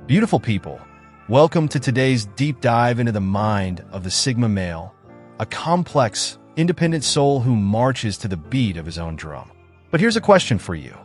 Beautiful people, welcome to today's deep dive into the mind of the Sigma male, a complex, independent soul who marches to the beat of his own drum. But here's a question for you.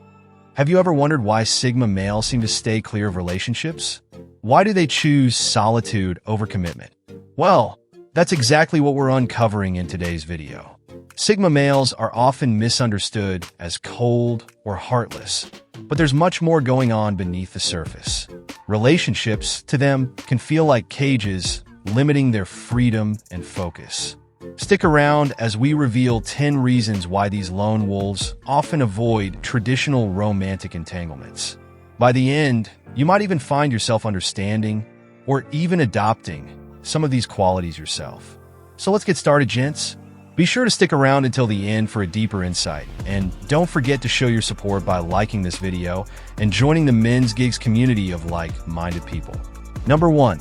Have you ever wondered why Sigma males seem to stay clear of relationships? Why do they choose solitude over commitment? Well, that's exactly what we're uncovering in today's video. Sigma males are often misunderstood as cold or heartless, but there's much more going on beneath the surface. Relationships, to them, can feel like cages, limiting their freedom and focus. Stick around as we reveal 10 reasons why these lone wolves often avoid traditional romantic entanglements. By the end, you might even find yourself understanding or even adopting some of these qualities yourself. So let's get started, gents. Be sure to stick around until the end for a deeper insight, and don't forget to show your support by liking this video and joining the Men's Gigs community of like-minded people. Number 1.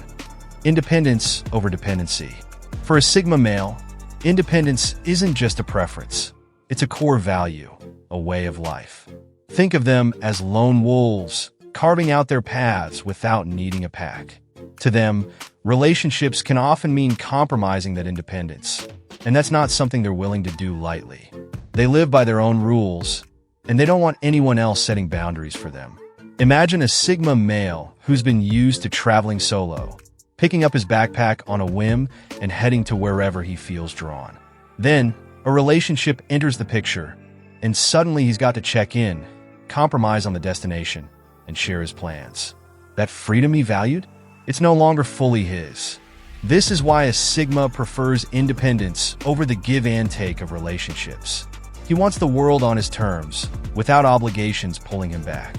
Independence over dependency. For a Sigma male, independence isn't just a preference. It's a core value, a way of life. Think of them as lone wolves, carving out their paths without needing a pack. To them, relationships can often mean compromising that independence, and that's not something they're willing to do lightly. They live by their own rules, and they don't want anyone else setting boundaries for them. Imagine a Sigma male who's been used to traveling solo, picking up his backpack on a whim and heading to wherever he feels drawn. Then, a relationship enters the picture, and suddenly he's got to check in, compromise on the destination, and share his plans. That freedom he valued? It's no longer fully his. This is why a Sigma prefers independence over the give and take of relationships. He wants the world on his terms, without obligations pulling him back.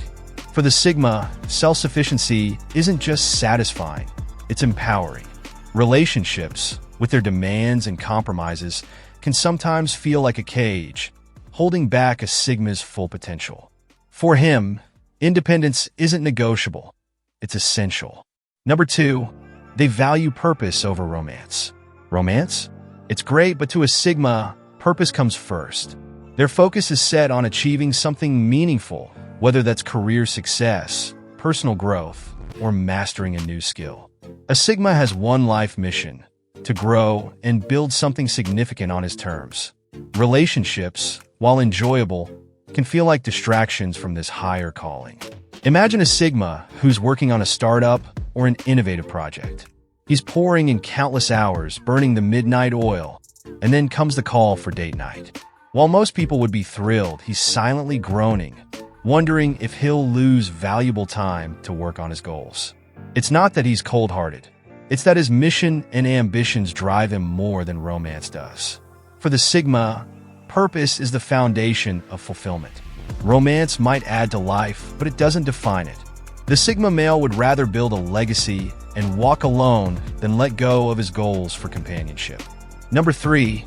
For the Sigma, self-sufficiency isn't just satisfying, it's empowering. Relationships, with their demands and compromises, can sometimes feel like a cage, holding back a Sigma's full potential. For him, independence isn't negotiable, it's essential. Number 2, they value purpose over romance. Romance? It's great, but to a Sigma, purpose comes first. Their focus is set on achieving something meaningful, whether that's career success, personal growth, or mastering a new skill. A Sigma has one life mission: to grow and build something significant on his terms. Relationships, while enjoyable, can feel like distractions from this higher calling. Imagine a Sigma who's working on a startup or an innovative project. He's pouring in countless hours, burning the midnight oil, and then comes the call for date night. While most people would be thrilled, he's silently groaning, wondering if he'll lose valuable time to work on his goals. It's not that he's cold-hearted. It's that his mission and ambitions drive him more than romance does. For the Sigma, purpose is the foundation of fulfillment. Romance might add to life, but it doesn't define it. The Sigma male would rather build a legacy and walk alone than let go of his goals for companionship. Number 3,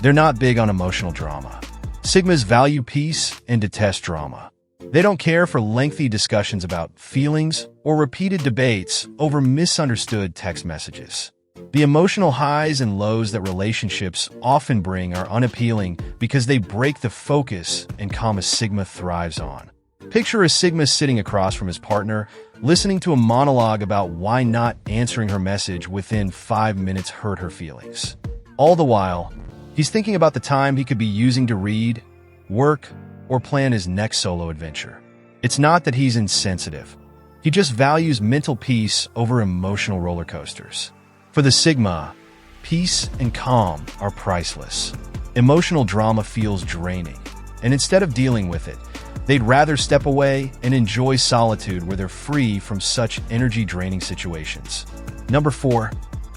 they're not big on emotional drama. Sigmas value peace and detest drama. They don't care for lengthy discussions about feelings or repeated debates over misunderstood text messages. The emotional highs and lows that relationships often bring are unappealing because they break the focus and calm a Sigma thrives on. Picture a Sigma sitting across from his partner, listening to a monologue about why not answering her message within 5 minutes hurt her feelings. All the while, he's thinking about the time he could be using to read, work, or plan his next solo adventure. It's not that he's insensitive. He just values mental peace over emotional roller coasters. For the Sigma, peace and calm are priceless. Emotional drama feels draining, and instead of dealing with it, they'd rather step away and enjoy solitude where they're free from such energy-draining situations. Number 4,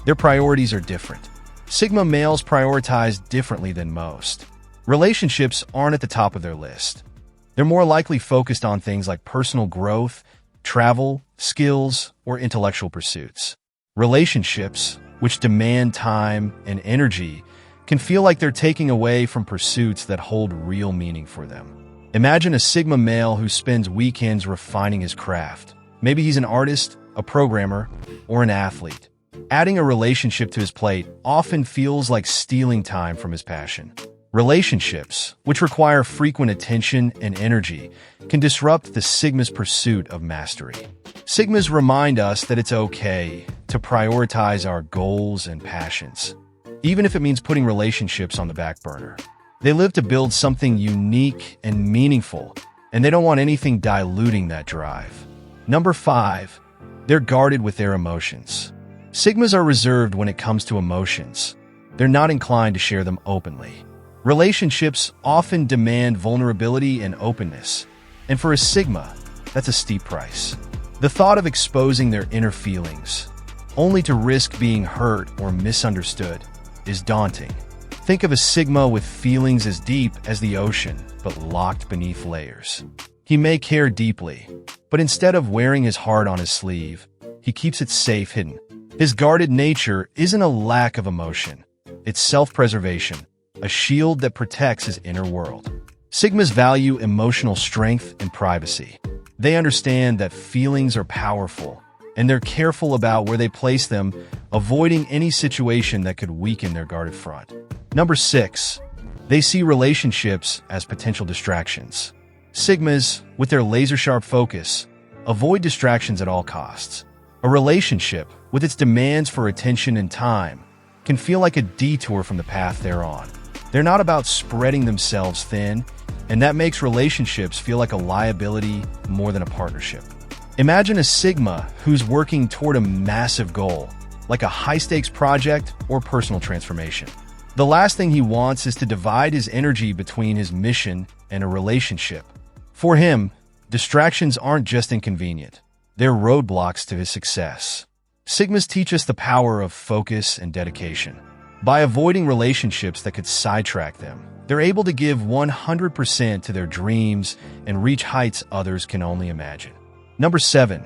their priorities are different. Sigma males prioritize differently than most. Relationships aren't at the top of their list. They're more likely focused on things like personal growth, travel, skills, or intellectual pursuits. Relationships, which demand time and energy, can feel like they're taking away from pursuits that hold real meaning for them. Imagine a Sigma male who spends weekends refining his craft. Maybe he's an artist, a programmer, or an athlete. Adding a relationship to his plate often feels like stealing time from his passion. Relationships, which require frequent attention and energy, can disrupt the Sigma's pursuit of mastery. Sigmas remind us that it's okay to prioritize our goals and passions, even if it means putting relationships on the back burner. They live to build something unique and meaningful, and they don't want anything diluting that drive. Number 5, they're guarded with their emotions. Sigmas are reserved when it comes to emotions. They're not inclined to share them openly. Relationships often demand vulnerability and openness, and for a Sigma, that's a steep price. The thought of exposing their inner feelings, only to risk being hurt or misunderstood, is daunting. Think of a Sigma with feelings as deep as the ocean, but locked beneath layers. He may care deeply, but instead of wearing his heart on his sleeve, he keeps it safe hidden. His guarded nature isn't a lack of emotion. It's self-preservation, a shield that protects his inner world. Sigmas value emotional strength and privacy. They understand that feelings are powerful, and they're careful about where they place them, avoiding any situation that could weaken their guarded front. Number 6, they see relationships as potential distractions. Sigmas, with their laser-sharp focus, avoid distractions at all costs. A relationship, with its demands for attention and time, can feel like a detour from the path they're on. They're not about spreading themselves thin, and that makes relationships feel like a liability more than a partnership. Imagine a Sigma who's working toward a massive goal, like a high-stakes project or personal transformation. The last thing he wants is to divide his energy between his mission and a relationship. For him, distractions aren't just inconvenient. They're roadblocks to his success. Sigmas teach us the power of focus and dedication. By avoiding relationships that could sidetrack them, they're able to give 100% to their dreams and reach heights others can only imagine. Number 7,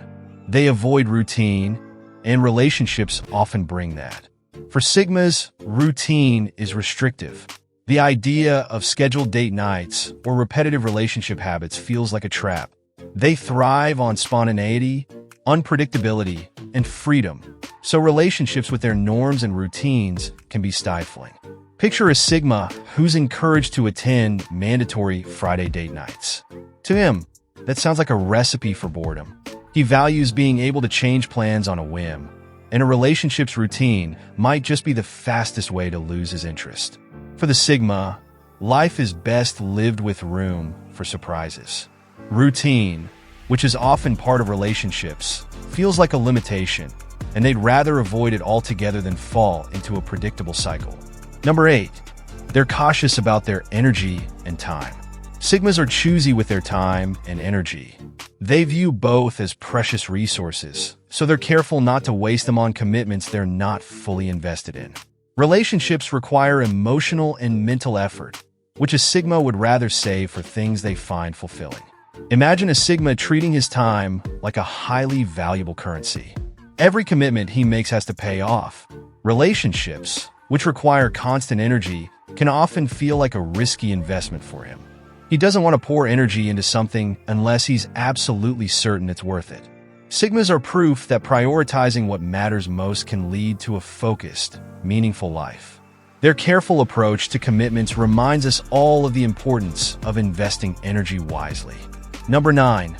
they avoid routine, and relationships often bring that. For Sigmas, routine is restrictive. The idea of scheduled date nights or repetitive relationship habits feels like a trap. They thrive on spontaneity, unpredictability, and freedom, so relationships with their norms and routines can be stifling. Picture a Sigma who's encouraged to attend mandatory Friday date nights. To him, that sounds like a recipe for boredom. He values being able to change plans on a whim, and a relationship's routine might just be the fastest way to lose his interest. For the Sigma, life is best lived with room for surprises. Routine, which is often part of relationships, feels like a limitation, and they'd rather avoid it altogether than fall into a predictable cycle. Number 8, they're cautious about their energy and time. Sigmas are choosy with their time and energy. They view both as precious resources, so they're careful not to waste them on commitments they're not fully invested in. Relationships require emotional and mental effort, which a Sigma would rather save for things they find fulfilling. Imagine a Sigma treating his time like a highly valuable currency. Every commitment he makes has to pay off. Relationships, which require constant energy, can often feel like a risky investment for him. He doesn't want to pour energy into something unless he's absolutely certain it's worth it. Sigmas are proof that prioritizing what matters most can lead to a focused, meaningful life. Their careful approach to commitments reminds us all of the importance of investing energy wisely. Number 9,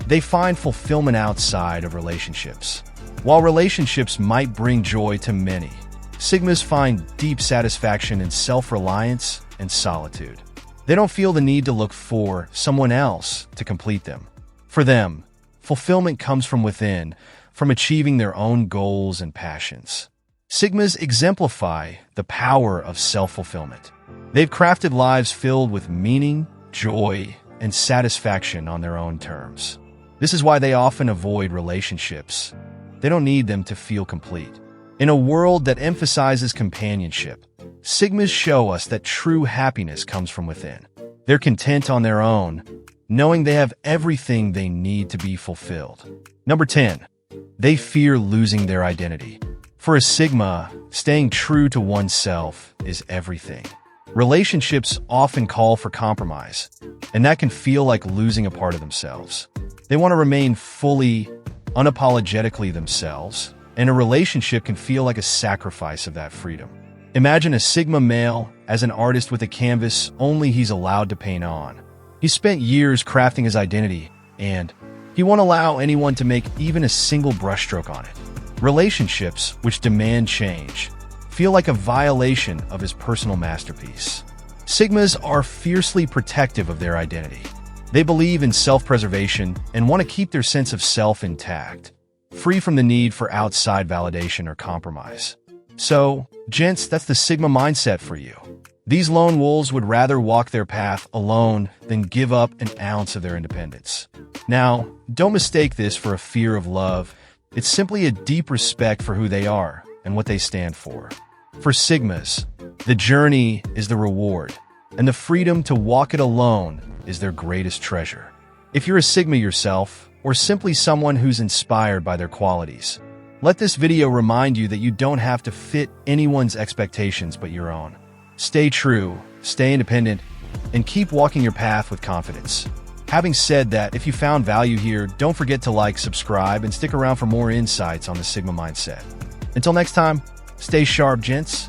they find fulfillment outside of relationships. While relationships might bring joy to many, Sigmas find deep satisfaction in self-reliance and solitude. They don't feel the need to look for someone else to complete them. For them, fulfillment comes from within, from achieving their own goals and passions. Sigmas exemplify the power of self-fulfillment. They've crafted lives filled with meaning, joy, and satisfaction on their own terms. This is why they often avoid relationships. They don't need them to feel complete. In a world that emphasizes companionship, Sigmas show us that true happiness comes from within. They're content on their own, knowing they have everything they need to be fulfilled. Number 10, they fear losing their identity. For a Sigma, staying true to oneself is everything. Relationships often call for compromise, and that can feel like losing a part of themselves. They want to remain fully, unapologetically themselves, and a relationship can feel like a sacrifice of that freedom. Imagine a Sigma male as an artist with a canvas only he's allowed to paint on. He spent years crafting his identity, and he won't allow anyone to make even a single brushstroke on it. Relationships, which demand change, feel like a violation of his personal masterpiece. Sigmas are fiercely protective of their identity. They believe in self-preservation and want to keep their sense of self intact, free from the need for outside validation or compromise. So, gents, that's the Sigma mindset for you. These lone wolves would rather walk their path alone than give up an ounce of their independence. Now, don't mistake this for a fear of love. It's simply a deep respect for who they are and what they stand for. For Sigmas, the journey is the reward, and the freedom to walk it alone is their greatest treasure. If you're a Sigma yourself, or simply someone who's inspired by their qualities, let this video remind you that you don't have to fit anyone's expectations but your own. Stay true, stay independent, and keep walking your path with confidence. Having said that, if you found value here, don't forget to like, subscribe, and stick around for more insights on the Sigma mindset. Until next time, stay sharp, gents.